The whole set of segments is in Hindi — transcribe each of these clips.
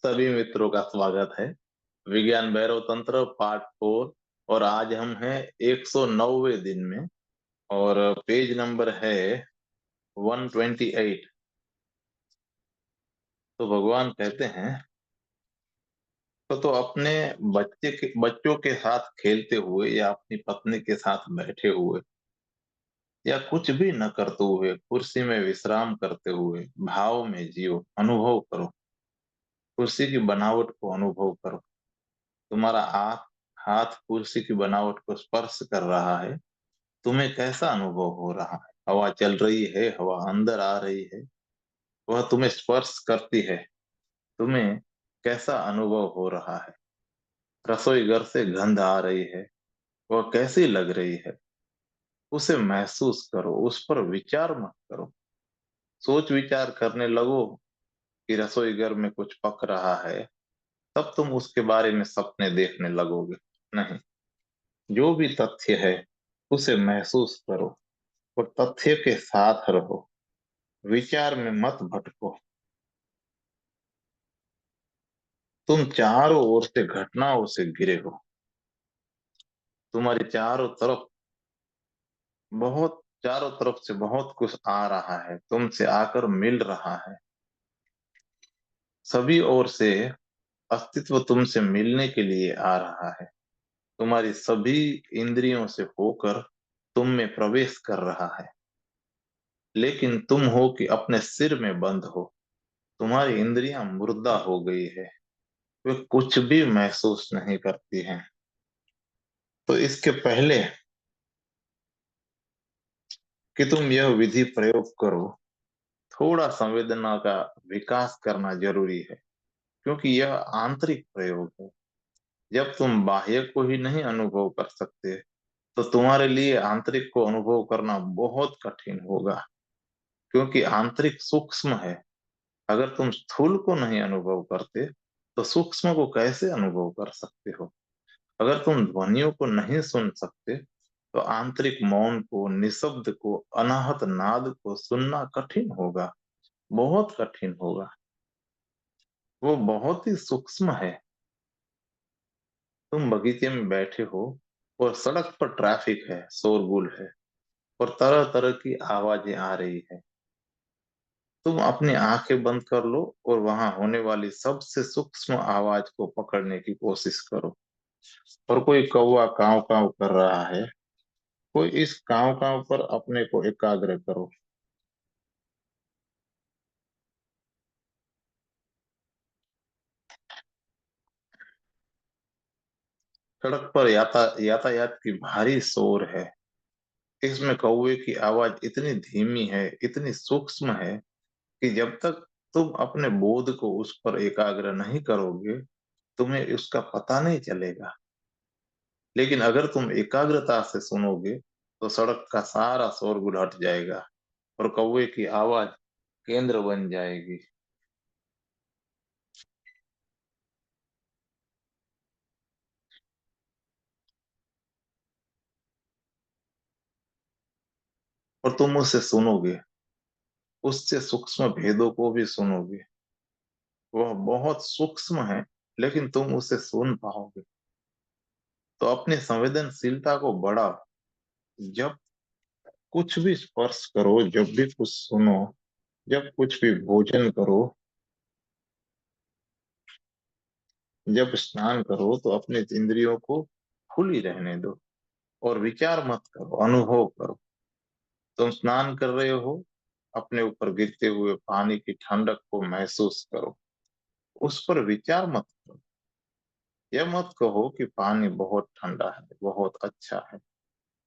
सभी मित्रों का स्वागत है। विज्ञान भैरव तंत्र पार्ट 4। और आज हम हैं 109वें दिन में। और पेज नंबर है 128। तो भगवान कहते हैं, तो अपने बच्चों के साथ खेलते हुए या अपनी पत्नी के साथ बैठे हुए या कुछ भी न करते हुए कुर्सी में विश्राम करते हुए भाव में जियो, अनुभव करो। कुर्सी की बनावट को अनुभव करो। तुम्हारा हाथ हाथ कुर्सी की बनावट को स्पर्श कर रहा है। तुम्हें कैसा अनुभव हो रहा है? हवा चल रही है, हवा अंदर आ रही है, वह तुम्हें स्पर्श करती है। तुम्हें कैसा अनुभव हो रहा है? रसोई घर से गंध आ रही है, वह कैसी लग रही है? उसे महसूस करो, उस पर विचार मत करो। सोच विचार करने लगो कि रसोई घर में कुछ पक रहा है, तब तुम उसके बारे में सपने देखने लगोगे। नहीं, जो भी तथ्य है उसे महसूस करो और तथ्य के साथ रहो। विचार में मत भटको। तुम चारों ओर से घटनाओं से घिरे हो। तुम्हारी चारों तरफ से बहुत कुछ आ रहा है, तुमसे आकर मिल रहा है। सभी ओर से अस्तित्व तुमसे मिलने के लिए आ रहा है। तुम्हारी सभी इंद्रियों से होकर तुम में प्रवेश कर रहा है। लेकिन तुम हो कि अपने सिर में बंद हो। तुम्हारी इंद्रियां मुर्दा हो गई है, वे कुछ भी महसूस नहीं करती हैं। तो इसके पहले कि तुम यह विधि प्रयोग करो, थोड़ा संवेदना का विकास करना जरूरी है, क्योंकि यह आंतरिक प्रयोग है। जब तुम बाह्य को ही नहीं अनुभव कर सकते, तो तुम्हारे लिए आंतरिक को अनुभव करना बहुत कठिन होगा, क्योंकि आंतरिक सूक्ष्म है। अगर तुम स्थूल को नहीं अनुभव करते, तो सूक्ष्म को कैसे अनुभव कर सकते हो? अगर तुम ध्वनियों को नहीं सुन सकते, तो आंतरिक मौन को, निशब्द को, अनाहत नाद को सुनना कठिन होगा, बहुत कठिन होगा। वो बहुत ही सूक्ष्म है। तुम बगीचे में बैठे हो और सड़क पर ट्रैफिक है, शोरगुल है और तरह तरह की आवाजें आ रही है। तुम अपनी आंखें बंद कर लो और वहां होने वाली सबसे सूक्ष्म आवाज को पकड़ने की कोशिश करो। और कोई कौवा काव काव कर रहा है, कोई इस काव काव पर अपने को एकाग्र करो। सड़क पर यातायात की भारी शोर है। इसमें कौवे की आवाज इतनी धीमी है, इतनी सूक्ष्म है कि जब तक तुम अपने बोध को उस पर एकाग्र नहीं करोगे, तुम्हें उसका पता नहीं चलेगा। लेकिन अगर तुम एकाग्रता से सुनोगे, तो सड़क का सारा शोरगुल हट जाएगा और कौवे की आवाज केंद्र बन जाएगी। और तुम उसे सुनोगे, उससे सूक्ष्म भेदों को भी सुनोगे। वह बहुत सूक्ष्म है, लेकिन तुम उसे सुन पाओगे। तो अपनी संवेदनशीलता को बढ़ाओ। जब कुछ भी स्पर्श करो, जब भी कुछ सुनो, जब कुछ भी भोजन करो, जब स्नान करो, तो अपने इंद्रियों को खुली रहने दो और विचार मत करो, अनुभव करो। तुम स्नान कर रहे हो, अपने ऊपर गिरते हुए पानी की ठंडक को महसूस करो, उस पर विचार मत करो। यह मत कहो कि पानी बहुत ठंडा है, बहुत अच्छा है।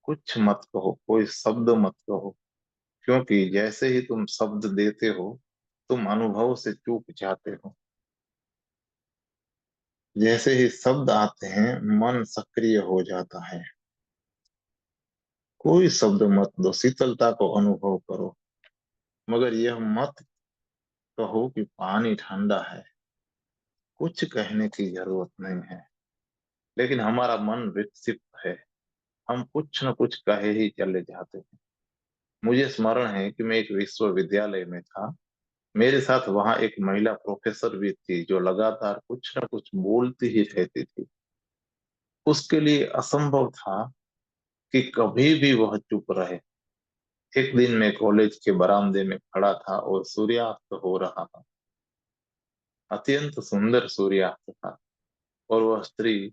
कुछ मत कहो, कोई शब्द मत कहो, क्योंकि जैसे ही तुम शब्द देते हो, तुम अनुभव से चूक जाते हो। जैसे ही शब्द आते हैं, मन सक्रिय हो जाता है। कोई शब्द मत दो, शीतलता को अनुभव करो, मगर यह मत कहो कि पानी ठंडा है। कुछ कहने की जरूरत नहीं है, लेकिन हमारा मन विकसित है। हम कुछ न कुछ कहे ही चले जाते हैं। मुझे स्मरण है कि मैं एक विश्वविद्यालय में था मेरे साथ वहां एक महिला प्रोफेसर भी थी जो लगातार कुछ ना कुछ बोलती ही रहती थी। उसके लिए असंभव था कि कभी भी वह चुप रहे। एक दिन मैं कॉलेज के बरामदे में खड़ा था और सूर्यास्त हो रहा था। अत्यंत सुंदर सूर्यास्त था और वह स्त्री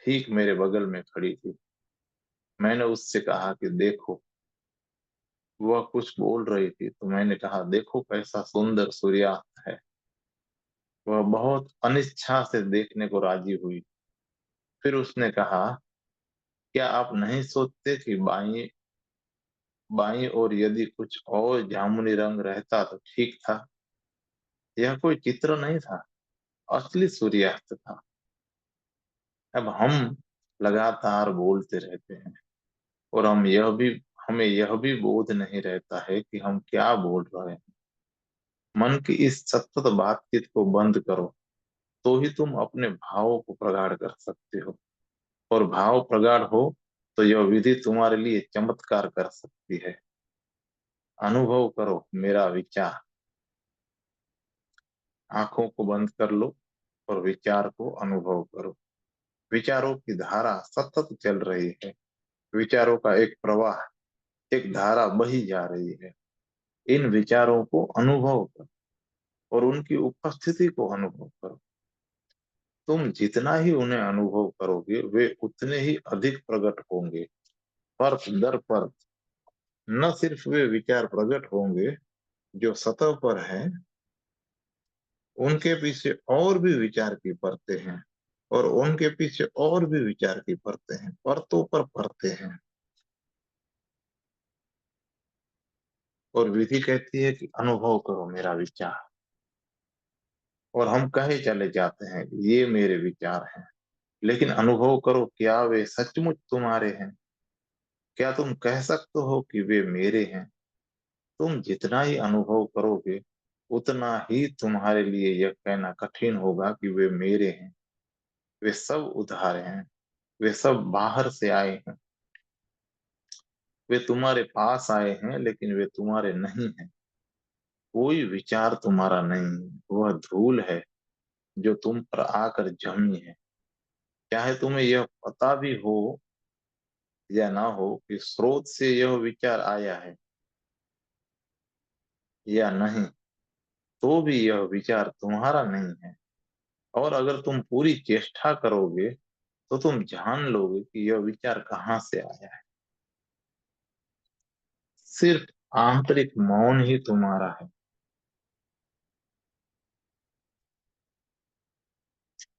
ठीक मेरे बगल में खड़ी थी। मैंने उससे कहा कि देखो। वह कुछ बोल रही थी तो मैंने कहा देखो कैसा सुंदर सूर्यास्त है। वह बहुत अनिच्छा से देखने को राजी हुई। फिर उसने कहा, क्या आप नहीं सोचते कि बाई बाई और यदि कुछ और जामुनी रंग रहता तो ठीक था। यह कोई चित्र नहीं था, असली सूर्यास्त था। अब हम लगातार बोलते रहते हैं और हमें यह भी बोध नहीं रहता है कि हम क्या बोल रहे हैं। मन की इस सतत बातचीत को बंद करो, तो ही तुम अपने भावों को प्रगाढ़ कर सकते हो। और भाव प्रगाढ़ हो तो यह विधि तुम्हारे लिए चमत्कार कर सकती है। अनुभव करो मेरा विचार। आंखों को बंद कर लो और विचार को अनुभव करो। विचारों की धारा सतत चल रही है। विचारों का एक प्रवाह, एक धारा बही जा रही है। इन विचारों को अनुभव करो और उनकी उपस्थिति को अनुभव करो। तुम जितना ही उन्हें अनुभव करोगे वे उतने ही अधिक प्रकट होंगे। परत दर परत। न सिर्फ वे विचार प्रकट होंगे जो सतह पर हैं, उनके पीछे और भी विचार की परतें हैं। और उनके पीछे और भी विचार की परतें हैं, परतों पर परतें हैं। और विधि कहती है कि अनुभव करो मेरा विचार। और हम कहे चले जाते हैं ये मेरे विचार हैं, लेकिन अनुभव करो क्या वे सचमुच तुम्हारे हैं। क्या तुम कह सकते हो कि वे मेरे हैं। तुम जितना ही अनुभव करोगे उतना ही तुम्हारे लिए यह कहना कठिन होगा कि वे मेरे हैं। वे सब उधार हैं। वे सब बाहर से आए हैं। वे तुम्हारे पास आए हैं लेकिन वे तुम्हारे नहीं हैं। कोई विचार तुम्हारा नहीं है, वह धूल है जो तुम पर आकर जमी है। चाहे तुम्हें यह पता भी हो या ना हो कि स्रोत से यह विचार आया है या नहीं, तो भी यह विचार तुम्हारा नहीं है। और अगर तुम पूरी चेष्टा करोगे तो तुम जान लोगे कि यह विचार कहाँ से आया है। सिर्फ आंतरिक मौन ही तुम्हारा है।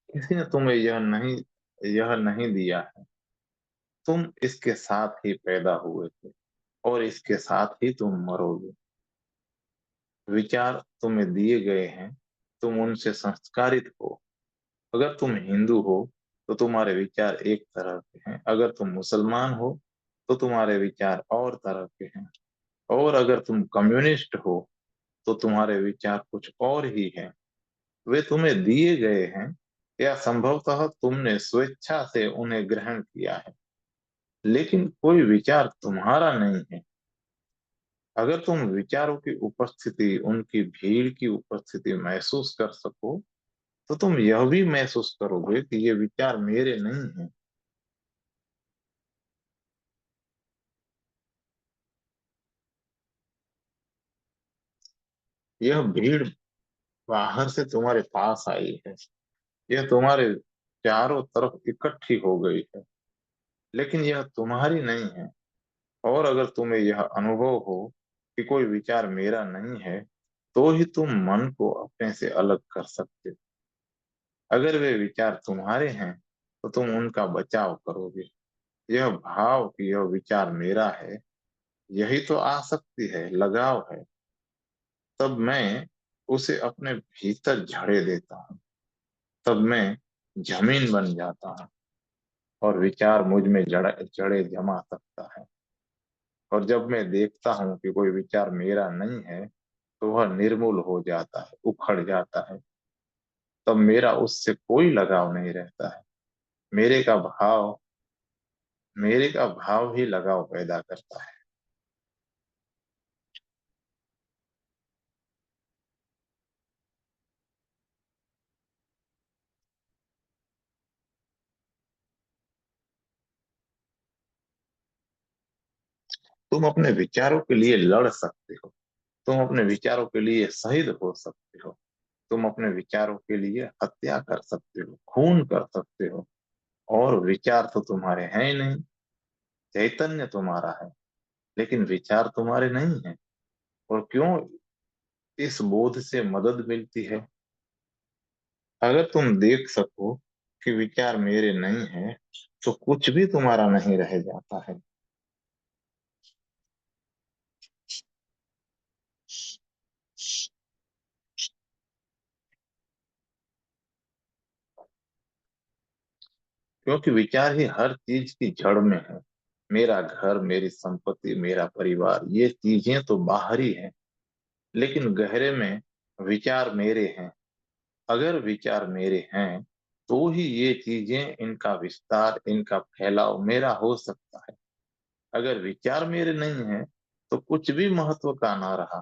किसी ने तुम्हें यह नहीं दिया है। तुम इसके साथ ही पैदा हुए थे और इसके साथ ही तुम मरोगे। विचार तुम्हें दिए गए हैं, तुम उनसे संस्कारित हो। अगर तुम हिंदू हो तो तुम्हारे विचार एक तरह के हैं। अगर तुम मुसलमान हो तो तुम्हारे विचार और तरह के हैं। और अगर तुम कम्युनिस्ट हो तो तुम्हारे विचार कुछ और ही हैं। वे तुम्हें दिए गए हैं या संभवतः तुमने स्वेच्छा से उन्हें ग्रहण किया है, लेकिन कोई विचार तुम्हारा नहीं है। अगर तुम विचारों की उपस्थिति, उनकी भीड़ की उपस्थिति महसूस कर सको तो तुम यह भी महसूस करोगे कि ये विचार मेरे नहीं हैं। यह भीड़ बाहर से तुम्हारे पास आई है। यह तुम्हारे चारों तरफ इकट्ठी हो गई है, लेकिन यह तुम्हारी नहीं है। और अगर तुम्हें यह अनुभव हो कि कोई विचार मेरा नहीं है, तो ही तुम मन को अपने से अलग कर सकते हो। अगर वे विचार तुम्हारे हैं तो तुम उनका बचाव करोगे। यह भाव कि यह विचार मेरा है, यही तो आसक्ति है, लगाव है। तब मैं उसे अपने भीतर झड़े देता हूँ। तब मैं जमीन बन जाता हूँ और विचार मुझ में जड़े जमा सकता है। और जब मैं देखता हूँ कि कोई विचार मेरा नहीं है तो वह निर्मूल हो जाता है, उखड़ जाता है। तब मेरा उससे कोई लगाव नहीं रहता है। मेरे का भाव मेरे का भाव ही लगाव पैदा करता है। तुम अपने विचारों के लिए लड़ सकते हो, तुम अपने विचारों के लिए शहीद हो सकते हो, तुम अपने विचारों के लिए हत्या कर सकते हो, खून कर सकते हो। और विचार तो तुम्हारे हैं ही नहीं, चैतन्य तुम्हारा है, लेकिन विचार तुम्हारे नहीं है। और क्यों? इस बोध से मदद मिलती है, अगर तुम देख सको कि विचार मेरे नहीं है, तो कुछ भी तुम्हारा नहीं रह जाता है। क्योंकि विचार ही हर चीज की जड़ में है। मेरा घर, मेरी संपत्ति, मेरा परिवार, ये चीजें तो बाहरी हैं, लेकिन गहरे में विचार मेरे हैं। अगर विचार मेरे हैं, तो ही ये चीजें, इनका विस्तार, इनका फैलाव मेरा हो सकता है। अगर विचार मेरे नहीं है, तो कुछ भी महत्व का ना रहा।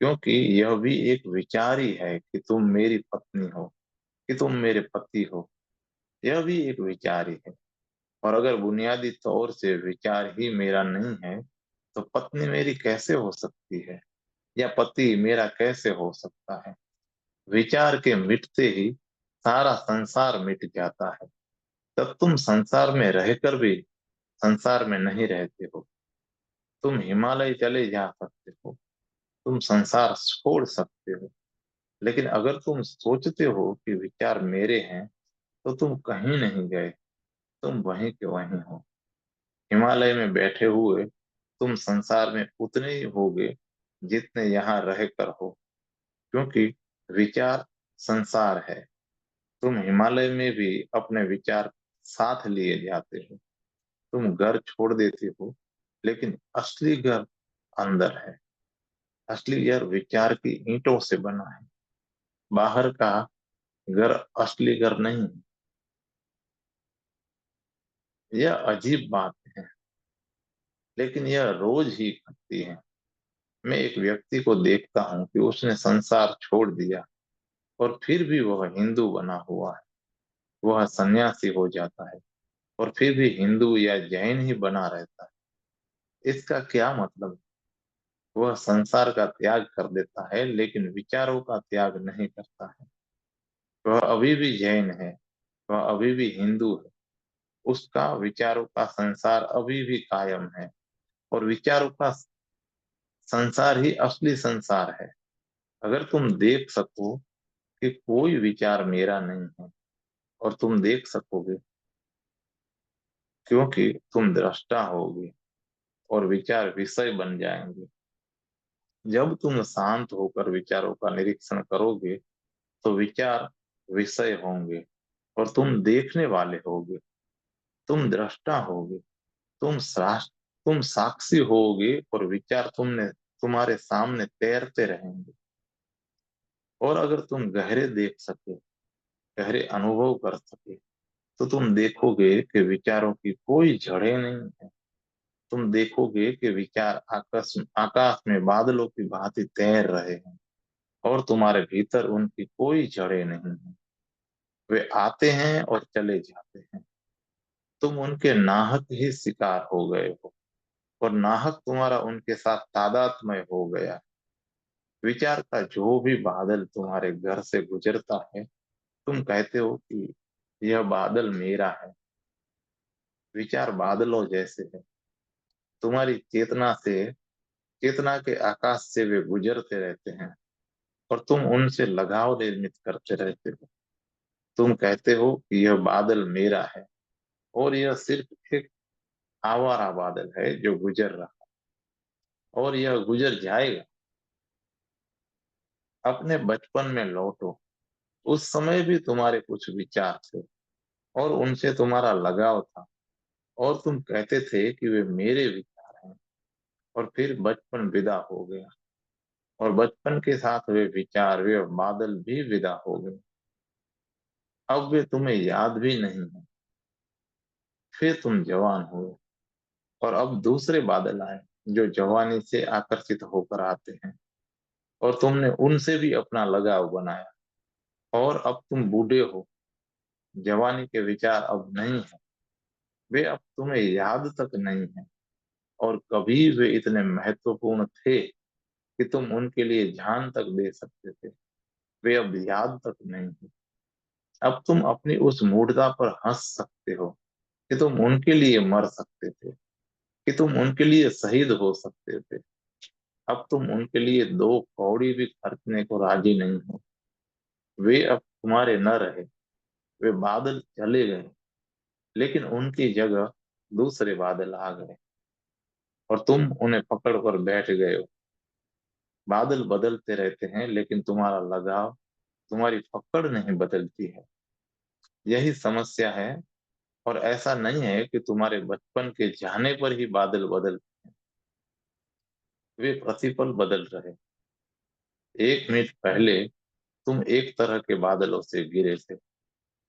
क्योंकि यह भी एक विचार ही है कि तुम मेरी पत्नी हो, कि तुम मेरे पति हो। यह भी एक विचार ही है। और अगर बुनियादी तौर से विचार ही मेरा नहीं है, तो पत्नी मेरी कैसे हो सकती है, या पति मेरा कैसे हो सकता है? विचार के मिटते ही सारा संसार मिट जाता है। तब तुम संसार में रहकर भी संसार में नहीं रहते हो। तुम हिमालय चले जा सकते हो, तुम संसार छोड़ सकते हो, लेकिन अगर तुम सोचते हो कि विचार मेरे हैं, तो तुम कहीं नहीं गए, तुम वहीं के वहीं हो। हिमालय में बैठे हुए तुम संसार में उतने ही होगे जितने यहाँ रह कर हो। क्योंकि विचार संसार है। तुम हिमालय में भी अपने विचार साथ लिए जाते हो। तुम घर छोड़ देते हो, लेकिन असली घर अंदर है। असली घर विचार की ईंटों से बना है। बाहर का घर असली घर नहीं है। यह अजीब बात है, लेकिन यह रोज ही घटती है। मैं एक व्यक्ति को देखता हूँ कि उसने संसार छोड़ दिया, और फिर भी वह हिंदू बना हुआ है। वह सन्यासी हो जाता है, और फिर भी हिंदू या जैन ही बना रहता है। इसका क्या मतलब? वह संसार का त्याग कर देता है, लेकिन विचारों का त्याग नहीं करता है। वह अभी भी जैन है, वह अभी भी हिंदू है। उसका विचारों का संसार अभी भी कायम है, और विचारों का संसार ही असली संसार है। अगर तुम देख सको कि कोई विचार मेरा नहीं है, और तुम देख सकोगे, क्योंकि तुम दृष्टा होगे, और विचार विषय बन जाएंगे। जब तुम शांत होकर विचारों का निरीक्षण करोगे, तो विचार विषय होंगे, और तुम देखने वाले होगे, तुम दृष्टा होगे, तुम साक्षी होगे, और विचार तुम्हारे सामने तैरते रहेंगे। और अगर तुम गहरे देख सके, गहरे अनुभव कर सके, तो तुम देखोगे कि विचारों की कोई जड़ें नहीं है। तुम देखोगे कि विचार आकाश में बादलों की भांति तैर रहे हैं, और तुम्हारे भीतर उनकी कोई जड़ें नहीं है। वे आते हैं और चले जाते हैं। तुम उनके नाहक ही शिकार हो गए हो, और नाहक तुम्हारा उनके साथ तादात्म्य हो गया। विचार का जो भी बादल तुम्हारे घर से गुजरता है, तुम कहते हो कि यह बादल मेरा है। विचार बादलों जैसे है। तुम्हारी चेतना के आकाश से वे गुजरते रहते हैं, और तुम उनसे लगाव निर्मित करते रहते हो। तुम कहते हो कि यह बादल मेरा है, और यह सिर्फ एक आवारा बादल है जो गुजर रहा, और यह गुजर जाएगा। अपने बचपन में लौटो। उस समय भी तुम्हारे कुछ विचार थे, और उनसे तुम्हारा लगाव था, और तुम कहते थे कि वे मेरे विचार हैं। और फिर बचपन विदा हो गया, और बचपन के साथ वे विचार, वे बादल भी विदा हो गए। अब वे तुम्हें याद भी नहीं है। फिर तुम जवान हुए, और अब दूसरे बादल आए, जो जवानी से आकर्षित होकर आते हैं, और तुमने उनसे भी अपना लगाव बनाया। और अब तुम बूढ़े हो, जवानी के विचार अब नहीं है, वे अब तुम्हें याद तक नहीं है। और कभी वे इतने महत्वपूर्ण थे कि तुम उनके लिए जान तक दे सकते थे, वे अब याद तक नहीं है। अब तुम अपनी उस मूढ़ता पर हंस सकते हो कि तुम उनके लिए मर सकते थे, कि तुम उनके लिए शहीद हो सकते थे। अब तुम उनके लिए दो कौड़ी भी खर्चने को राजी नहीं हो। वे अब तुम्हारे न रहे, वे बादल चले गए, लेकिन उनकी जगह दूसरे बादल आ गए और तुम उन्हें पकड़ कर बैठ गए हो। बादल बदलते रहते हैं, लेकिन तुम्हारा लगाव, तुम्हारी पकड़ नहीं बदलती है। यही समस्या है। और ऐसा नहीं है कि तुम्हारे बचपन के जाने पर ही बादल बदल, वे प्रतिपल बदल रहे। 1 मिनट पहले तुम एक तरह के बादलों से गिरे थे,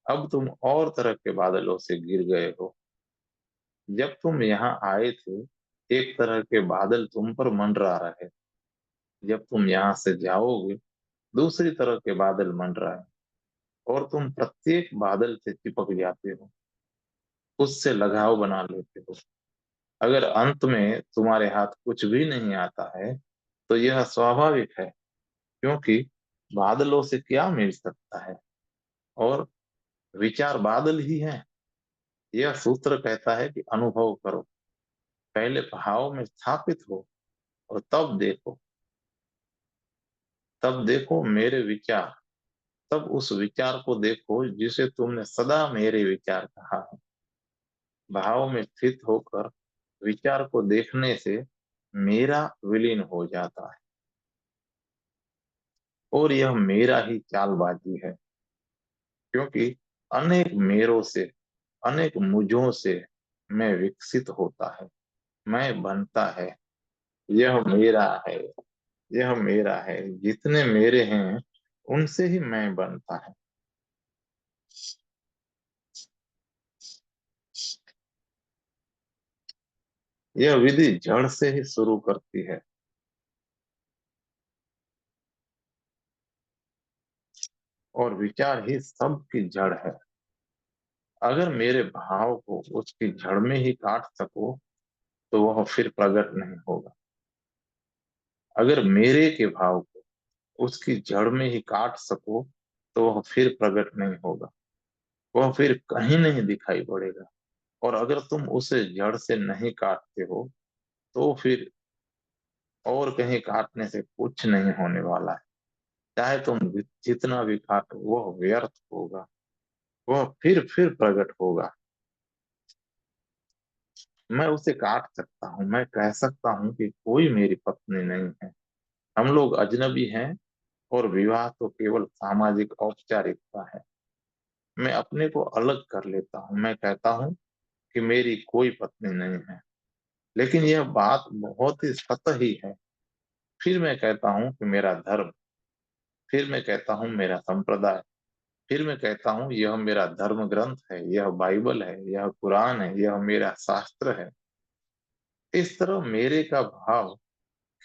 अब तुम और तरह के बादलों से गिर गए हो। जब तुम यहाँ आए थे, एक तरह के बादल तुम पर मंडरा रहे। जब तुम यहाँ से जाओगे, दूसरी तरह के बादल मंडराए और तुम प्रत्येक बादल से चिपक जाते हो, उससे लगाव बना लेते हो। अगर अंत में तुम्हारे हाथ कुछ भी नहीं आता है, तो यह स्वाभाविक है, क्योंकि बादलों से क्या मिल सकता है, और विचार बादल ही है। यह सूत्र कहता है कि अनुभव करो, पहले भाव में स्थापित हो और तब देखो मेरे विचार। तब उस विचार को देखो जिसे तुमने सदा मेरे विचार कहा है। भाव में स्थित होकर विचार को देखने से मेरा विलीन हो जाता है, और यह मेरा ही चालबाजी है, क्योंकि अनेक मेरों से, अनेक मुझों से मैं विकसित होता है, मैं बनता है। यह मेरा है, यह मेरा है, जितने मेरे हैं उनसे ही मैं बनता है। यह विधि जड़ से ही शुरू करती है, और विचार ही सबकी जड़ है। अगर मेरे भाव को उसकी जड़ में ही काट सको, तो वह फिर प्रकट नहीं होगा। अगर मेरे के भाव को उसकी जड़ में ही काट सको, तो वह फिर प्रकट नहीं होगा, वह फिर कहीं नहीं दिखाई पड़ेगा। और अगर तुम उसे जड़ से नहीं काटते हो, तो फिर और कहीं काटने से कुछ नहीं होने वाला है। चाहे तुम जितना भी काटो, वह व्यर्थ होगा, वह फिर प्रकट होगा। मैं उसे काट सकता हूँ, मैं कह सकता हूँ कि कोई मेरी पत्नी नहीं है, हम लोग अजनबी हैं, और विवाह तो केवल सामाजिक औपचारिकता है। मैं अपने को अलग कर लेता हूँ, मैं कहता हूँ कि मेरी कोई पत्नी नहीं है, लेकिन यह बात बहुत ही सतही है। फिर मैं कहता हूँ कि मेरा धर्म, फिर मैं कहता हूँ मेरा संप्रदाय, फिर मैं कहता हूँ यह मेरा धर्म ग्रंथ है, यह बाइबल है, यह कुरान है, यह मेरा शास्त्र है। इस तरह मेरे का भाव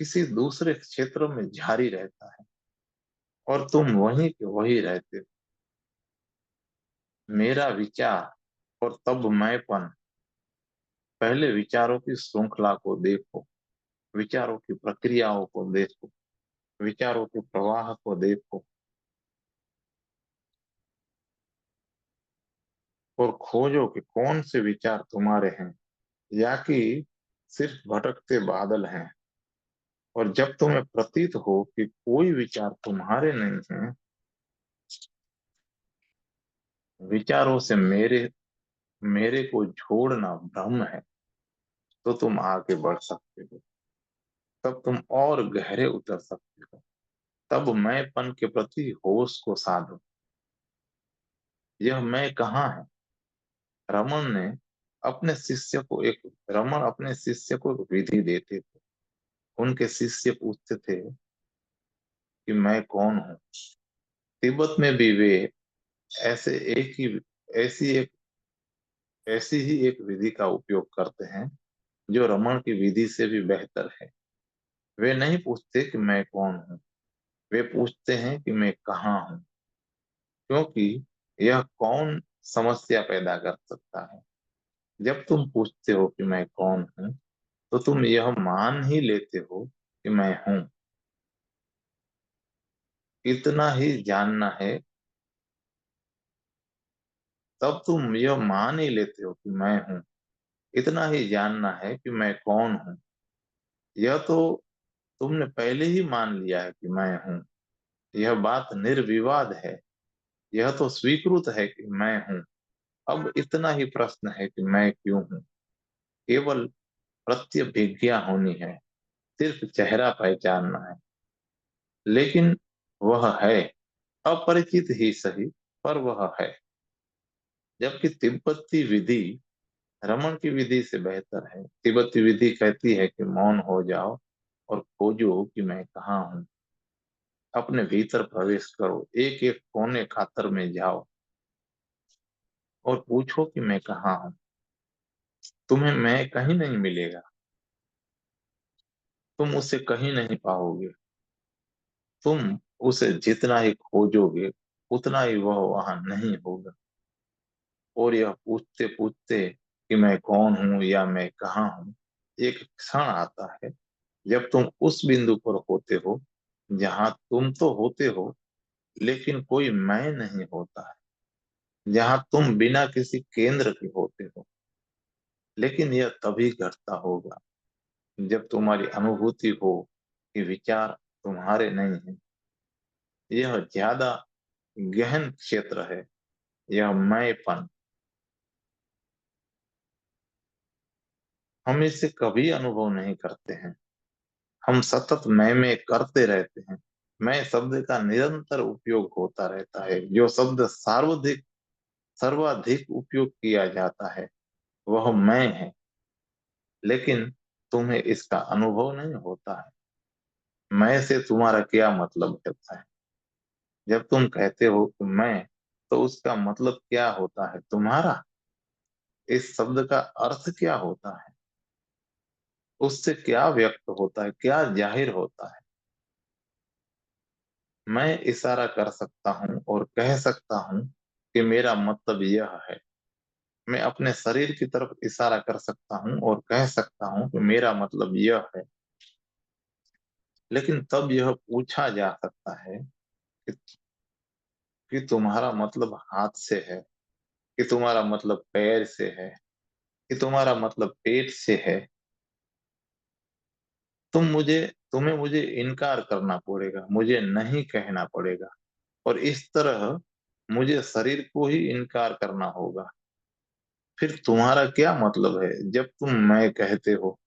किसी दूसरे क्षेत्र में जारी रहता है, और तुम वहीं के वही रहते हो। मेरा विचार और तब मैंपन। पहले विचारों की श्रृंखला को देखो, विचारों की प्रक्रियाओं को देखो, विचारों के प्रवाह को देखो, और खोजो कि कौन से विचार तुम्हारे हैं, या कि सिर्फ भटकते बादल हैं। और जब तुम्हें प्रतीत हो कि कोई विचार तुम्हारे नहीं है, विचारों से मेरे मेरे को जोड़ना भ्रम है, तो तुम आगे बढ़ सकते हो। तब तुम और गहरे उतर सकते हो। तब मैंपन के प्रति होश को साधो। यह मैं कहाँ है। रमन ने रमन अपने शिष्य को विधि देते थे। उनके शिष्य पूछते थे कि मैं कौन हूँ। तिब्बत में भी वे ऐसे एक ही ऐसी एक ऐसी ही एक विधि का उपयोग करते हैं, जो रमन की विधि से भी बेहतर है। वे नहीं पूछते कि मैं कौन हूँ, वे पूछते हैं कि मैं कहाँ हूँ, क्योंकि यह कौन समस्या पैदा कर सकता है। जब तुम पूछते हो कि मैं कौन हूँ, तो तुम यह मान ही लेते हो कि मैं हूं। इतना ही जानना है, तब तुम यह मान ही लेते हो कि मैं हूं। इतना ही जानना है कि मैं कौन हूं, यह तो तुमने पहले ही मान लिया है कि मैं हूं। यह बात निर्विवाद है। यह तो स्वीकृत है कि मैं हूं। अब इतना ही प्रश्न है कि मैं क्यों हूं। केवल प्रत्यभिज्ञा होनी है, सिर्फ चेहरा पहचानना है। लेकिन वह है, अपरिचित ही सही, पर वह है। जबकि तिब्बती विधि रमन की विधि से बेहतर है। तिब्बती विधि कहती है कि मौन हो जाओ और खोजो कि मैं कहाँ हूँ। अपने भीतर प्रवेश करो, एक एक कोने खातर में जाओ और पूछो कि मैं कहाँ हूँ। तुम्हें मैं कहीं नहीं मिलेगा। तुम उसे कहीं नहीं पाओगे। तुम उसे जितना ही खोजोगे, उतना ही वह वहां नहीं होगा। और यह पूछते पूछते कि मैं कौन हूँ या मैं कहाँ हूँ, एक क्षण आता है जब तुम उस बिंदु पर होते हो जहां तुम तो होते हो, लेकिन कोई मैं नहीं होता है। जहां तुम बिना किसी केंद्र के होते हो। लेकिन यह तभी घटता होगा जब तुम्हारी अनुभूति हो कि विचार तुम्हारे नहीं है। यह ज्यादा गहन क्षेत्र है, यह मैंपन। हम इसे कभी अनुभव नहीं करते हैं। हम सतत मैं करते रहते हैं। मैं शब्द का निरंतर उपयोग होता रहता है। जो शब्द सर्वाधिक उपयोग किया जाता है वह मैं है। लेकिन तुम्हें इसका अनुभव नहीं होता है। मैं से तुम्हारा क्या मतलब होता है? जब तुम कहते हो कि मैं, तो उसका मतलब क्या होता है तुम्हारा? इस शब्द का अर्थ क्या होता है? उससे क्या व्यक्त होता है, क्या जाहिर होता है? मैं इशारा कर सकता हूँ और कह सकता हूँ कि मेरा मतलब यह है। मैं अपने शरीर की तरफ इशारा कर सकता हूँ और कह सकता हूँ कि मेरा मतलब यह है। लेकिन तब यह पूछा जा सकता है कि, तुम्हारा मतलब हाथ से है, कि तुम्हारा मतलब पैर से है, कि तुम्हारा मतलब पेट से है। तुम्हें मुझे इनकार करना पड़ेगा, मुझे नहीं कहना पड़ेगा। और इस तरह मुझे शरीर को ही इनकार करना होगा। फिर तुम्हारा क्या मतलब है जब तुम मैं कहते हो?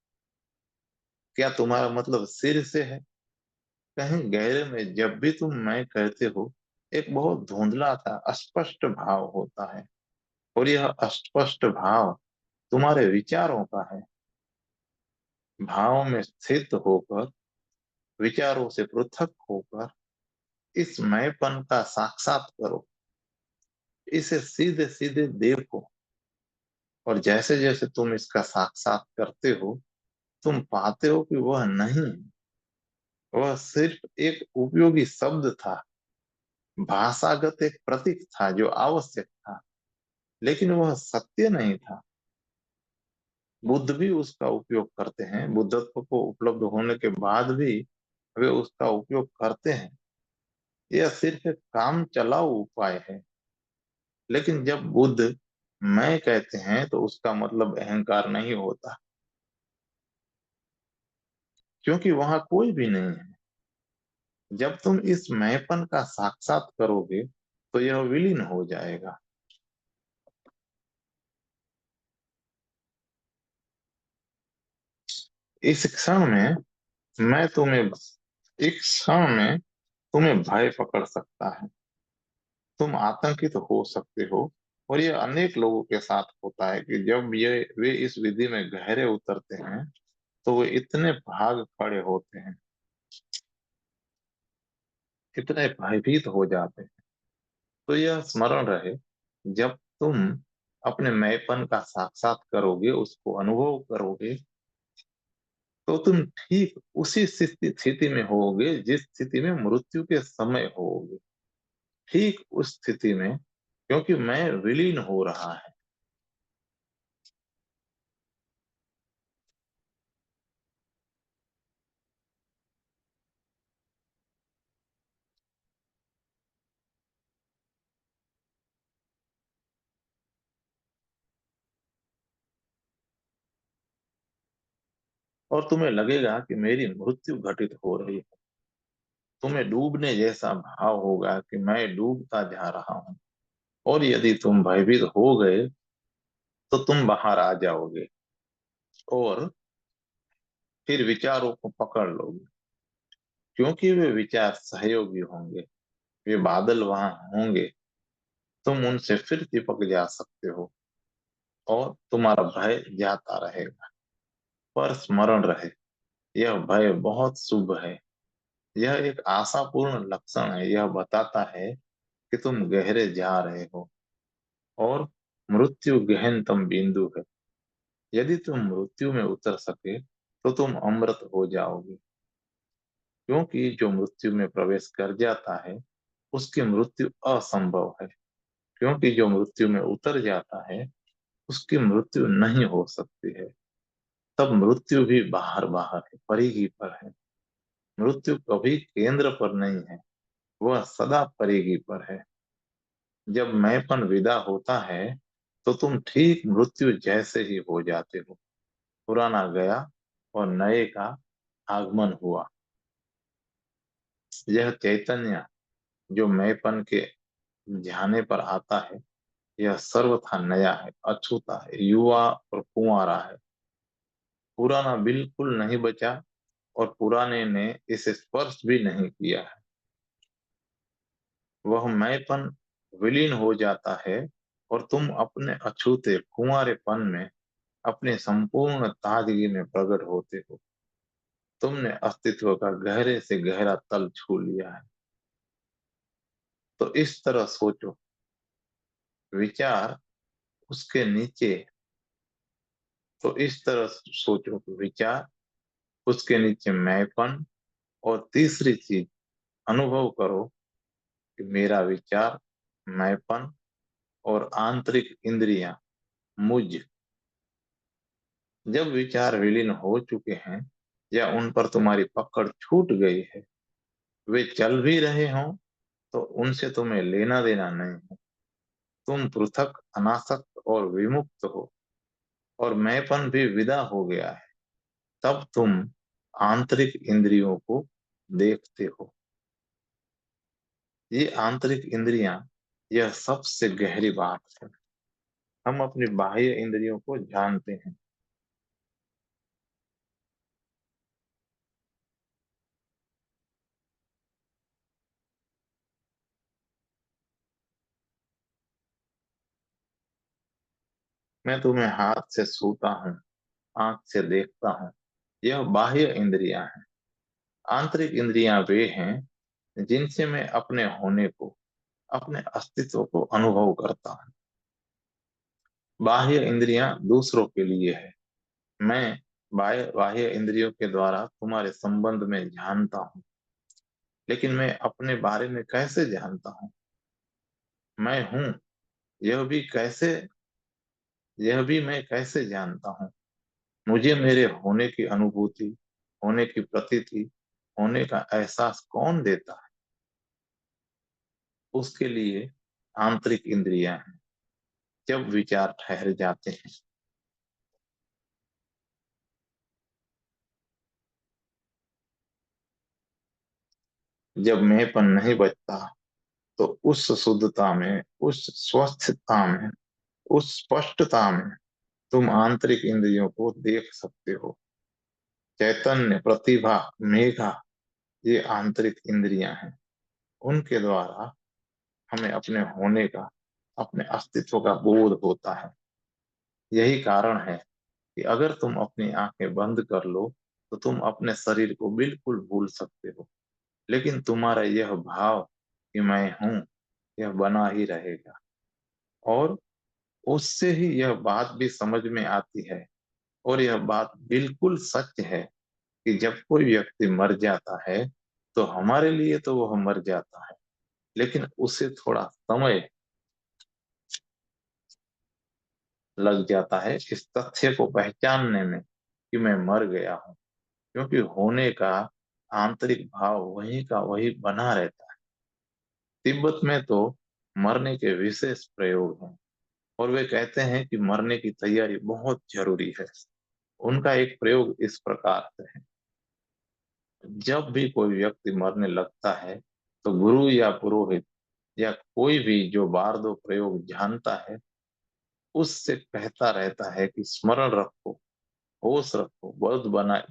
क्या तुम्हारा मतलब सिर से है? कहीं गहरे में जब भी तुम मैं कहते हो, एक बहुत धुंधला सा अस्पष्ट भाव होता है। और यह अस्पष्ट भाव तुम्हारे विचारों का है। भावों में स्थित होकर, विचारों से पृथक होकर इस मैंपन का साक्षात करो। इसे सीधे सीधे देखो। और जैसे जैसे तुम इसका साक्षात करते हो, तुम पाते हो कि वह नहीं है। वह सिर्फ एक उपयोगी शब्द था, भाषागत एक प्रतीक था जो आवश्यक था। लेकिन वह सत्य नहीं था। बुद्ध भी उसका उपयोग करते हैं। बुद्धत्व को उपलब्ध होने के बाद भी वे उसका उपयोग करते हैं। यह सिर्फ एक काम चलाऊ उपाय है। लेकिन जब बुद्ध मैं कहते हैं तो उसका मतलब अहंकार नहीं होता, क्योंकि वहां कोई भी नहीं है। जब तुम इस मैंपन का साक्षात करोगे तो यह विलीन हो जाएगा। इस क्षण में मैं तुम्हें एक क्षण में तुम्हें भय पकड़ सकता है। तुम आतंकित हो सकते हो। और ये अनेक लोगों के साथ होता है कि जब ये वे इस विधि में गहरे उतरते हैं तो वे इतने भाग खड़े होते हैं, इतने भयभीत हो जाते हैं। तो यह स्मरण रहे, जब तुम अपने मैंपन का साक्षात करोगे, उसको अनुभव करोगे, तो तुम ठीक उसी स्थिति में होगे जिस स्थिति में मृत्यु के समय होगे। ठीक उस स्थिति में, क्योंकि मैं विलीन हो रहा है। और तुम्हें लगेगा कि मेरी मृत्यु घटित हो रही है। तुम्हें डूबने जैसा भाव होगा कि मैं डूबता जा रहा हूँ। और यदि तुम भयभीत हो गए तो तुम बाहर आ जाओगे और फिर विचारों को पकड़ लोगे, क्योंकि वे विचार सहयोगी होंगे। वे बादल वहां होंगे, तुम उनसे फिर चिपक जा सकते हो और तुम्हारा भय जाता रहेगा। पर स्मरण रहे, यह भय बहुत शुभ है। यह एक आशापूर्ण लक्षण है। यह बताता है कि तुम गहरे जा रहे हो और मृत्यु गहनतम बिंदु है। यदि तुम मृत्यु में उतर सके तो तुम अमृत हो जाओगे, क्योंकि जो मृत्यु में प्रवेश कर जाता है उसकी मृत्यु असंभव है। क्योंकि जो मृत्यु में उतर जाता है उसकी मृत्यु नहीं हो सकती है। तब मृत्यु भी बाहर बाहर है, परिधि पर है। मृत्यु कभी केंद्र पर नहीं है, वह सदा परिधि पर है। जब मैंपन विदा होता है तो तुम ठीक मृत्यु जैसे ही हो जाते हो। पुराना गया और नए का आगमन हुआ। यह चैतन्य जो मैंपन के जाने पर आता है, यह सर्वथा नया है, अछूता है, युवा और कुंवारा है। पुराना बिल्कुल नहीं बचा और पुराने ने इसे स्पर्श भी नहीं किया है। वह मैंपन विलीन हो जाता है और तुम अपने अछूते कुंवारेपन में अपने संपूर्ण ताजगी में प्रकट होते हो। तुमने अस्तित्व का गहरे से गहरा तल छू लिया है। तो इस तरह सोचो, विचार उसके नीचे। तो इस तरह सोचो कि विचार, उसके नीचे मैंपन, और तीसरी चीज अनुभव करो कि मेरा विचार, मैंपन और आंतरिक इंद्रियां मुझ। जब विचार विलीन हो चुके हैं या उन पर तुम्हारी पकड़ छूट गई है, वे चल भी रहे हों तो उनसे तुम्हें लेना देना नहीं है। तुम पृथक, अनासक्त और विमुक्त हो और मैंपन भी विदा हो गया है। तब तुम आंतरिक इंद्रियों को देखते हो। ये आंतरिक इंद्रियां, यह सबसे गहरी बात है। हम अपनी बाह्य इंद्रियों को जानते हैं। मैं तुम्हें हाथ से छूता हूँ, आंख से देखता हूँ, यह बाह्य इंद्रियां हैं। आंतरिक इंद्रियां वे हैं जिनसे मैं अपने होने को, अपने अस्तित्व को अनुभव करता हूँ। बाह्य इंद्रियां दूसरों के लिए है। मैं बाह्य बाह्य इंद्रियों के द्वारा तुम्हारे संबंध में जानता हूँ, लेकिन मैं अपने बारे में कैसे जानता हूँ? मैं हूँ, यह भी कैसे यह भी मैं कैसे जानता हूँ? मुझे मेरे होने की अनुभूति, होने की प्रतीति, होने का एहसास कौन देता है? उसके लिए आंतरिक इंद्रियां हैं। जब विचार ठहर जाते हैं, जब मैंपन नहीं बचता, तो उस शुद्धता में, उस स्वस्थता में, उस स्पष्टता में तुम आंतरिक इंद्रियों को देख सकते हो। चैतन्य, प्रतिभा, मेघा, ये आंतरिक इंद्रियां हैं। उनके द्वारा हमें अपने होने का, अपने अस्तित्व का बोध होता है। यही कारण है कि अगर तुम अपनी आंखें बंद कर लो तो तुम अपने शरीर को बिल्कुल भूल सकते हो, लेकिन तुम्हारा यह भाव कि मैं हूं, यह बना ही रहेगा। और उससे ही यह बात भी समझ में आती है, और यह बात बिल्कुल सच है, कि जब कोई व्यक्ति मर जाता है तो हमारे लिए तो वह मर जाता है, लेकिन उसे थोड़ा समय लग जाता है इस तथ्य को पहचानने में कि मैं मर गया हूँ। क्योंकि होने का आंतरिक भाव वही का वही बना रहता है। तिब्बत में तो मरने के विशेष प्रयोग हैं, और वे कहते हैं कि मरने की तैयारी बहुत जरूरी है। उनका एक प्रयोग इस प्रकार से है। जब भी कोई व्यक्ति मरने लगता है, तो गुरु या पुरोहित या कोई भी जो बारदो प्रयोग जानता है, उससे कहता रहता है कि स्मरण रखो, होश रखो,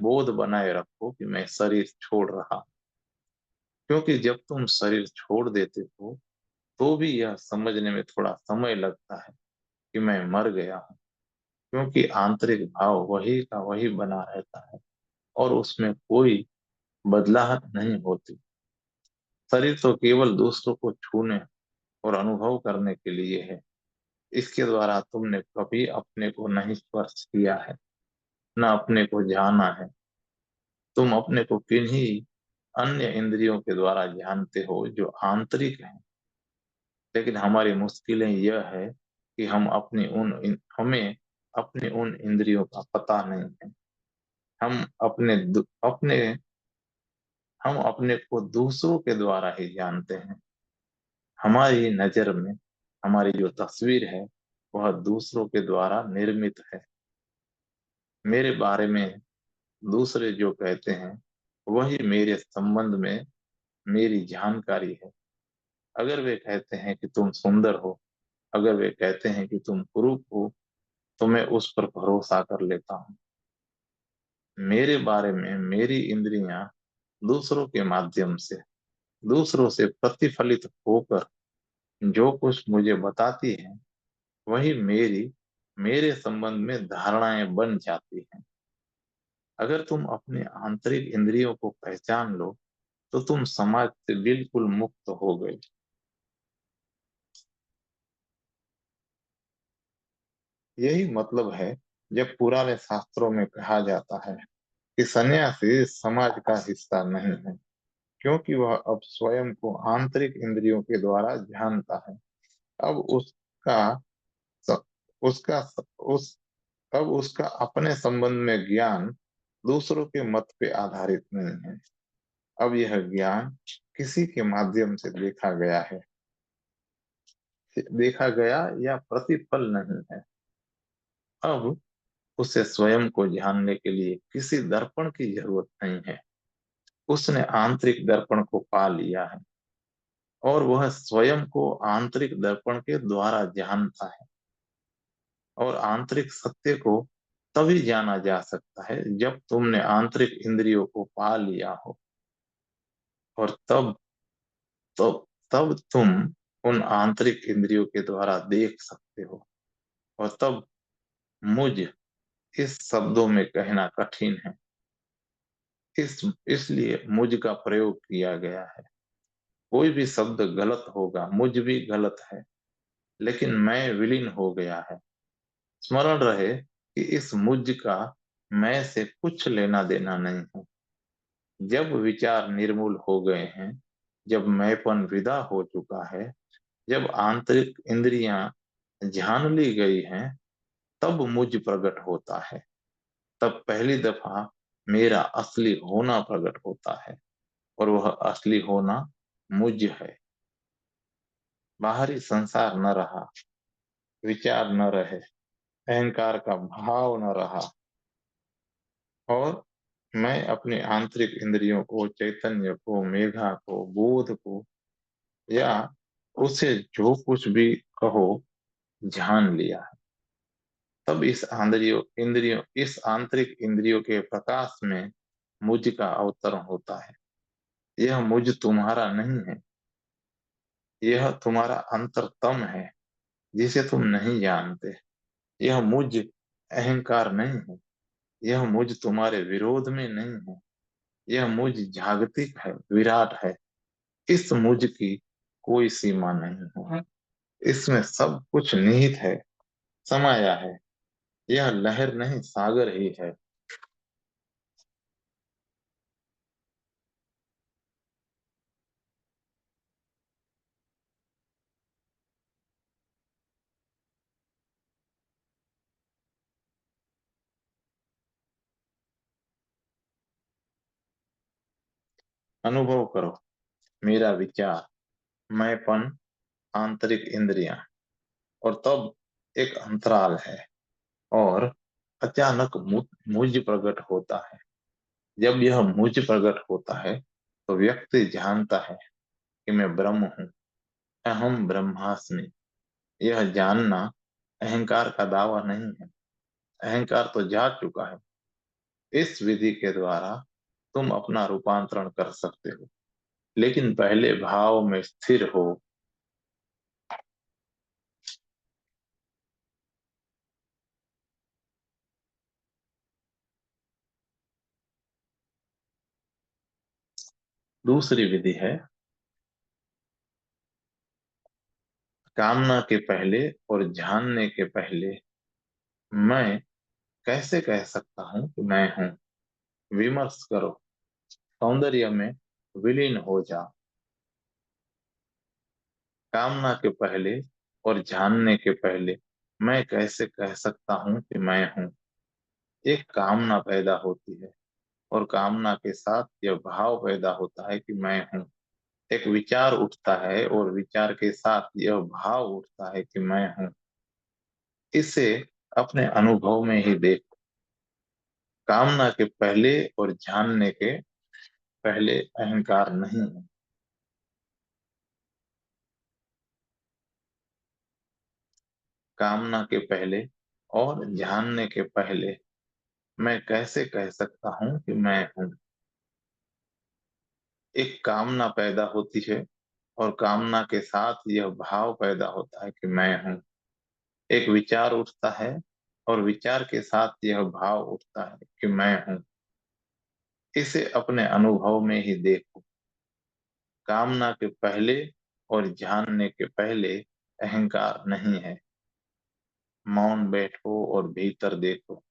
बोध बनाए रखो कि मैं शरीर छोड़ रहा। क्योंकि जब तुम शरीर छोड़ देते हो, तो भी यह समझने में थोड़ा समय लगता है कि मैं मर गया हूँ। क्योंकि आंतरिक भाव वही का वही बना रहता है और उसमें कोई बदलाहट नहीं होती। शरीर तो केवल दूसरों को छूने और अनुभव करने के लिए है। इसके द्वारा तुमने कभी अपने को नहीं स्पर्श किया है, न अपने को जाना है। तुम अपने को किन्हीं अन्य इंद्रियों के द्वारा जानते हो जो आंतरिक है। लेकिन हमारी मुश्किलें यह है कि हमें अपनी उन इंद्रियों का पता नहीं है। हम हम अपने को दूसरों के द्वारा ही जानते हैं। हमारी नजर में हमारी जो तस्वीर है, वह दूसरों के द्वारा निर्मित है। मेरे बारे में दूसरे जो कहते हैं, वही मेरे संबंध में मेरी जानकारी है। अगर वे कहते हैं कि तुम सुंदर हो, अगर वे कहते हैं कि तुम कुरूप हो, तो मैं उस पर भरोसा कर लेता हूँ। मेरे बारे में मेरी इंद्रियां दूसरों के माध्यम से, दूसरों से प्रतिफलित होकर जो कुछ मुझे बताती है, वही मेरे संबंध में धारणाएं बन जाती हैं। अगर तुम अपने आंतरिक इंद्रियों को पहचान लो, तो तुम समाज से बिल्कुल मुक्त हो गए। यही मतलब है जब पुराने शास्त्रों में कहा जाता है कि सन्यासी समाज का हिस्सा नहीं है, क्योंकि वह अब स्वयं को आंतरिक इंद्रियों के द्वारा जानता है। अब उसका स- उसका उस अब उसका अपने संबंध में ज्ञान दूसरों के मत पे आधारित नहीं है। अब यह ज्ञान किसी के माध्यम से देखा गया या प्रतिफल नहीं है। अब उसे स्वयं को जानने के लिए किसी दर्पण की जरूरत नहीं है। उसने आंतरिक दर्पण को पा लिया है और वह स्वयं को आंतरिक दर्पण के द्वारा जानता है। और आंतरिक सत्य को तभी जाना जा सकता है जब तुमने आंतरिक इंद्रियों को पा लिया हो। और तब तुम उन आंतरिक इंद्रियों के द्वारा देख सकते हो। और तब मुझ इस शब्दों में कहना कठिन है। इसलिए मुझ का प्रयोग किया गया है। कोई भी शब्द गलत होगा, मुझ भी गलत है, लेकिन मैं विलीन हो गया है। स्मरण रहे कि इस मुझ का मैं से कुछ लेना देना नहीं है। जब विचार निर्मूल हो गए हैं, जब मैंपन विदा हो चुका है, जब आंतरिक इंद्रियां जान ली गई हैं, तब मुझ प्रकट होता है। तब पहली दफा मेरा असली होना प्रकट होता है। और वह असली होना मुझ है। बाहरी संसार न रहा, विचार न रहे, अहंकार का भाव न रहा। और मैं अपने आंतरिक इंद्रियों को, चैतन्य को, मेघा को, बोध को, या उसे जो कुछ भी कहो, जान लिया है। तब इस आंतरिक इंद्रियों के प्रकाश में मुझ का अवतरण होता है। यह मुझ तुम्हारा नहीं है, यह तुम्हारा अंतरतम है जिसे तुम नहीं जानते। यह मुझ अहंकार नहीं है, यह मुझ तुम्हारे विरोध में नहीं है। यह मुझ जागतिक है, विराट है। इस मुझ की कोई सीमा नहीं है। इसमें सब कुछ निहित है, समाया है। यह लहर नहीं, सागर ही है। अनुभव करो मेरा विचार, मैंपन, आंतरिक इंद्रियां। और तब एक अंतराल है। और अचानक मुझ प्रकट होता है। जब यह मुझ प्रकट होता है तो व्यक्ति जानता है कि मैं ब्रह्म हूँ, अहम ब्रह्मास्मि। यह जानना अहंकार का दावा नहीं है, अहंकार तो जाग चुका है। इस विधि के द्वारा तुम अपना रूपांतरण कर सकते हो, लेकिन पहले भाव में स्थिर हो। दूसरी विधि है, कामना के पहले और जानने के पहले मैं कैसे कह सकता हूँ कि मैं हूँ। विमर्श करो, सौंदर्य में विलीन हो जा। कामना के पहले और जानने के पहले मैं कैसे कह सकता हूँ कि मैं हूँ। एक कामना पैदा होती है और कामना के साथ यह भाव पैदा होता है कि मैं हूँ। एक विचार उठता है और विचार के साथ यह भाव उठता है कि मैं हूँ। इसे अपने अनुभव में ही देखो। कामना के पहले और जानने के पहले अहंकार नहीं है। कामना के पहले और जानने के पहले मैं कैसे कह सकता हूँ कि मैं हूँ। एक कामना पैदा होती है और कामना के साथ यह भाव पैदा होता है कि मैं हूँ। एक विचार उठता है और विचार के साथ यह भाव उठता है कि मैं हूँ। इसे अपने अनुभव में ही देखो। कामना के पहले और जानने के पहले अहंकार नहीं है। मौन बैठो और भीतर देखो।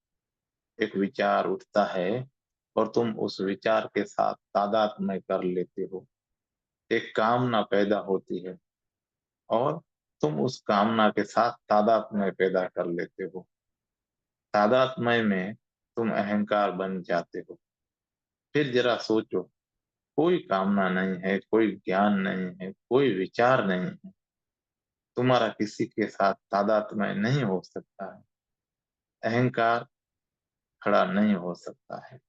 एक विचार उठता है और तुम उस विचार के साथ तादात्म्य कर लेते हो। एक कामना पैदा होती है और तुम उस कामना के साथ तादात्म्य पैदा कर लेते हो। तादात्म्य में तुम अहंकार बन जाते हो। फिर जरा सोचो, कोई कामना नहीं है, कोई ज्ञान नहीं है, कोई विचार नहीं है। तुम्हारा किसी के साथ तादात्म्य नहीं हो सकता है। अहंकार खड़ा नहीं हो सकता है।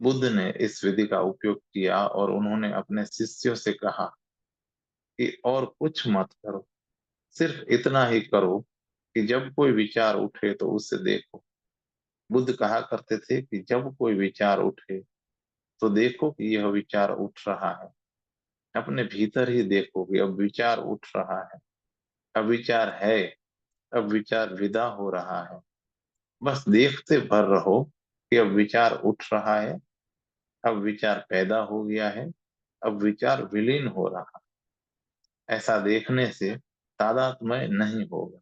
बुद्ध ने इस विधि का उपयोग किया और उन्होंने अपने शिष्यों से कहा कि और कुछ मत करो, सिर्फ इतना ही करो कि जब कोई विचार उठे तो उसे देखो। बुद्ध कहा करते थे कि जब कोई विचार उठे तो देखो कि यह विचार उठ रहा है। अपने भीतर ही देखो कि अब विचार उठ रहा है, अब विचार है, अब विचार विदा हो रहा है। बस देखते भर रहो कि अब विचार उठ रहा है, अब विचार पैदा हो गया है, अब विचार विलीन हो रहा है। ऐसा देखने से तादात्म्य नहीं होगा।